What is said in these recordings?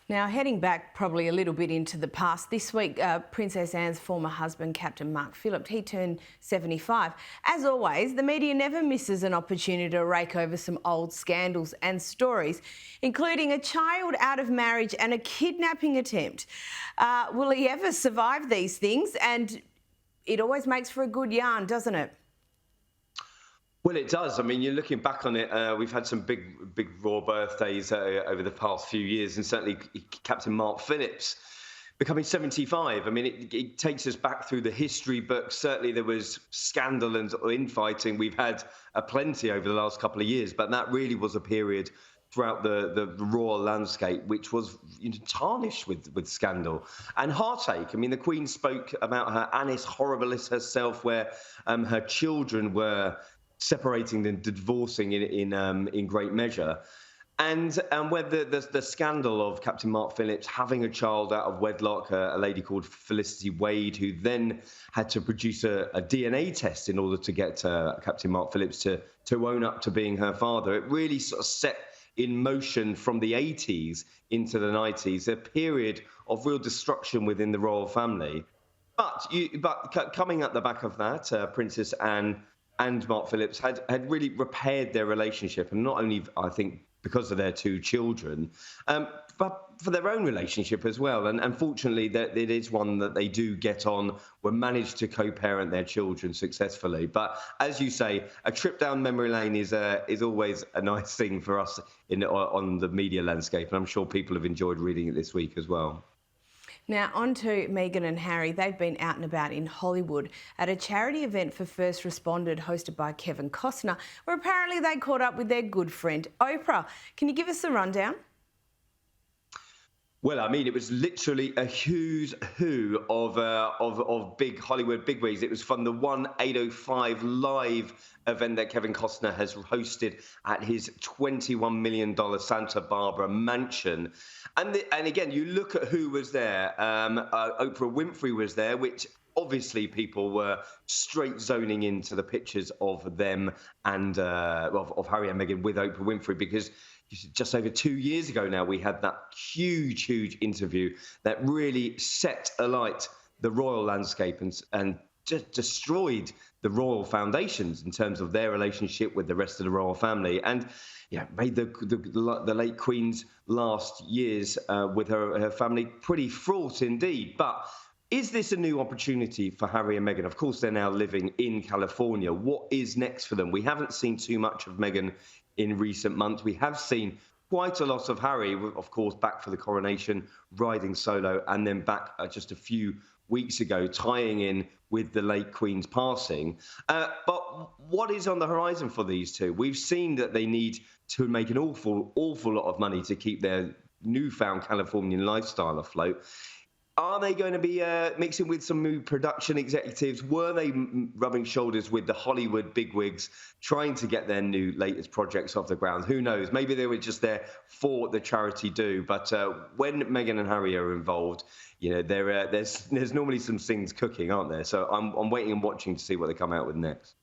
Now, heading back probably a little bit into the past, this week, Princess Anne's former husband, Captain Mark Phillips, he turned 75. As always, the media never misses an opportunity to rake over some old scandals and stories, including a child out of marriage and a kidnapping attempt. Will he ever survive these things? And it always makes for a good yarn, doesn't it? Well, it does. I mean, you're looking back on it. We've had some big royal birthdays over the past few years, and certainly Captain Mark Phillips becoming 75. I mean, it takes us back through the history books. Certainly, there was scandal and infighting. We've had plenty over the last couple of years, but that really was a period throughout the royal landscape, which was tarnished with scandal and heartache. I mean, the Queen spoke about her annus horribilis herself, where her children were separating and divorcing in great measure, and where the scandal of Captain Mark Phillips having a child out of wedlock, a lady called Felicity Wade, who then had to produce a DNA test in order to get Captain Mark Phillips to own up to being her father. It really sort of set in motion from the 80s into the 90s a period of real destruction within the royal family. But coming at the back of that, Princess Anne and Mark Phillips had really repaired their relationship, and not only, I think, because of their two children, but for their own relationship as well. And fortunately, that it is one that they do get on, were managed to co-parent their children successfully. But as you say, a trip down memory lane is always a nice thing for us on the media landscape, and I'm sure people have enjoyed reading it this week as well. Now, on to Meghan and Harry. They've been out and about in Hollywood at a charity event for first responders hosted by Kevin Costner, where apparently they caught up with their good friend Oprah. Can you give us the rundown? Well, I mean, it was literally a who's who of big Hollywood bigwigs. It was from the 1805 live event that Kevin Costner has hosted at his $21 million Santa Barbara mansion. And again, you look at who was there. Oprah Winfrey was there, which obviously people were straight zoning into the pictures of them and of Harry and Meghan with Oprah Winfrey, because just over 2 years ago now, we had that huge interview that really set alight the royal landscape and just destroyed the royal foundations in terms of their relationship with the rest of the royal family, and made the late Queen's last years with her family pretty fraught indeed. But is this a new opportunity for Harry and Meghan? Of course, they're now living in California. What is next for them? We haven't seen too much of Meghan in recent months. We have seen quite a lot of Harry, of course, back for the coronation, riding solo, and then back just a few weeks ago, tying in with the late Queen's passing. But what is on the horizon for these two? We've seen that they need to make an awful lot of money to keep their newfound Californian lifestyle afloat. Are they going to be mixing with some new production executives? Were they rubbing shoulders with the Hollywood bigwigs, trying to get their new latest projects off the ground? Who knows? Maybe they were just there for the charity do. But when Meghan and Harry are involved, there's normally some things cooking, aren't there? So I'm waiting and watching to see what they come out with next.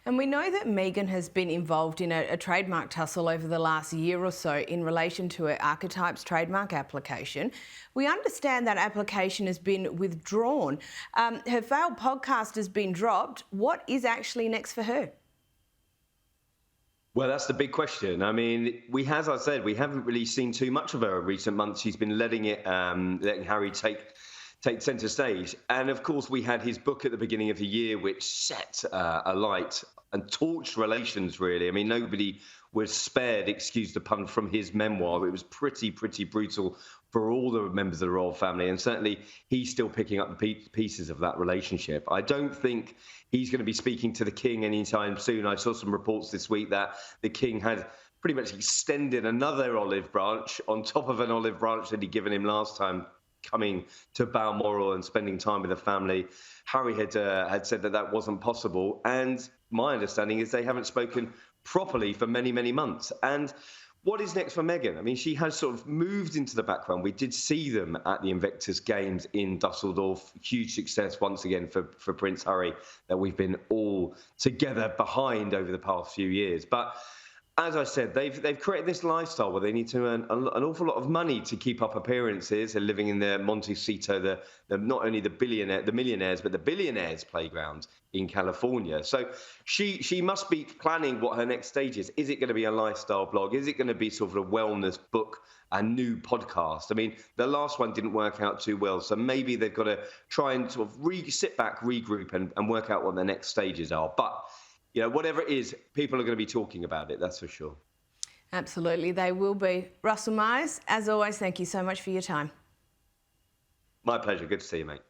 And we know that Meghan has been involved in a trademark tussle over the last year or so in relation to her Archetypes trademark application. We understand that application has been withdrawn. Her failed podcast has been dropped. What is actually next for her? Well, that's the big question. I mean, as I said, we haven't really seen too much of her in recent months. She's been letting Harry take centre stage. And of course, we had his book at the beginning of the year, which set alight and torched relations, really. I mean, nobody was spared, excuse the pun, from his memoir. It was pretty brutal for all the members of the royal family. And certainly he's still picking up the pieces of that relationship. I don't think he's going to be speaking to the king anytime soon. I saw some reports this week that the king had pretty much extended another olive branch on top of an olive branch that he'd given him last time, coming to Balmoral and spending time with the family. Harry had said that wasn't possible, and my understanding is they haven't spoken properly for many months. And what is next for Meghan? I mean, she has sort of moved into the background. We did see them at the Invictus Games in Dusseldorf. Huge success once again for Prince Harry that we've been all together behind over the past few years. But as I said, they've created this lifestyle where they need to earn an awful lot of money to keep up appearances. They're living in the Montecito, the not only the millionaires, but the billionaires playground in California. So she must be planning what her next stage is. Is it going to be a lifestyle blog? Is it going to be sort of a wellness book, a new podcast? I mean, the last one didn't work out too well, so maybe they've got to try and sort of sit back, regroup, and work out what their next stages are. But whatever it is, people are going to be talking about it, that's for sure. Absolutely, they will be. Russell Myers, as always, thank you so much for your time. My pleasure. Good to see you, mate.